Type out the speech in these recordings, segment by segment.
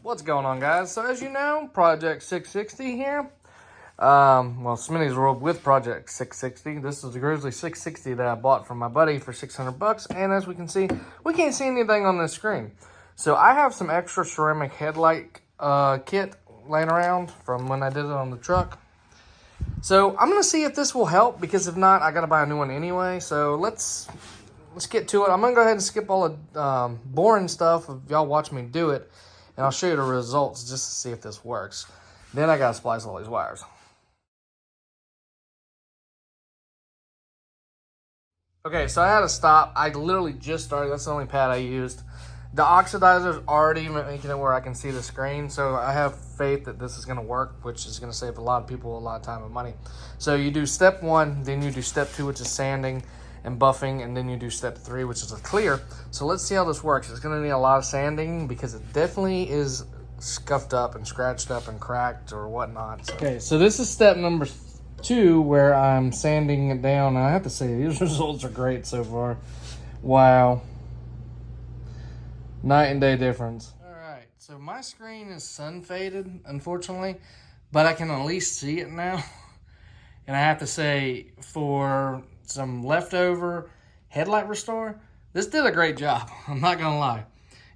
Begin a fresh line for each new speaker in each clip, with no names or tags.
What's going on, guys? So as you know, Project 660 here. Well, Smitty's World with Project 660. This is the Grizzly 660 that I bought from my buddy for 600 bucks. And as we can see, we can't see anything on the screen. So I have some extra ceramic headlight kit laying around from when I did it on the truck. So I'm going to see if this will help, because if not, I got to buy a new one anyway. So let's get to it. I'm going to go ahead and skip all the boring stuff if y'all watch me do it. And I'll show you the results just to see if this works. Then I got to splice all these wires. Okay, so I had to stop. I literally just started. That's the only pad I used. The oxidizer's already making it where I can see the screen, so I have faith that this is going to work, which is going to save a lot of people a lot of time and money. So you do step 1, then you do step 2, which is sanding and buffing, and then you do step 3, which is a clear. So let's see how this works. It's going to need a lot of sanding because it definitely is scuffed up and scratched up and cracked or whatnot. So. Okay, so this is step number 2 where I'm sanding it down. I have to say, these results are great so far. Wow. Night and day difference. All right, so my screen is sun faded, unfortunately, but I can at least see it now. And I have to say, for some leftover headlight restore, this did a great job. I'm not gonna lie.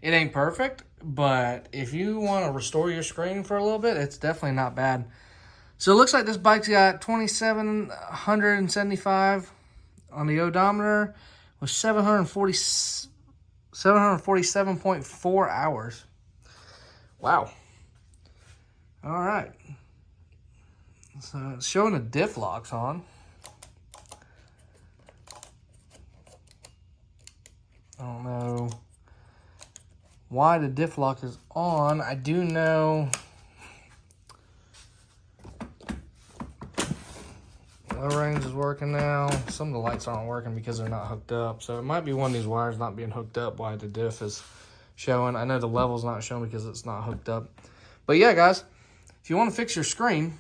It ain't perfect, but if you want to restore your screen for a little bit, it's definitely not bad. So it looks like this bike's got 2,775 on the odometer with 747.4 hours. Wow. All right. So it's showing the diff locks on. I don't know why the diff lock is on. I do know low range is working now. Some of the lights aren't working because they're not hooked up. So it might be one of these wires not being hooked up why the diff is showing. I know the level's not showing because it's not hooked up. But yeah, guys, if you want to fix your screen,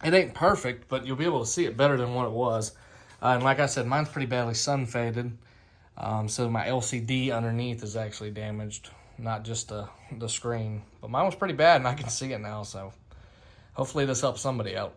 it ain't perfect, but you'll be able to see it better than what it was. And like I said, mine's pretty badly sun faded. So my LCD underneath is actually damaged, not just the screen. But mine was pretty bad and I can see it now. So hopefully this helps somebody out.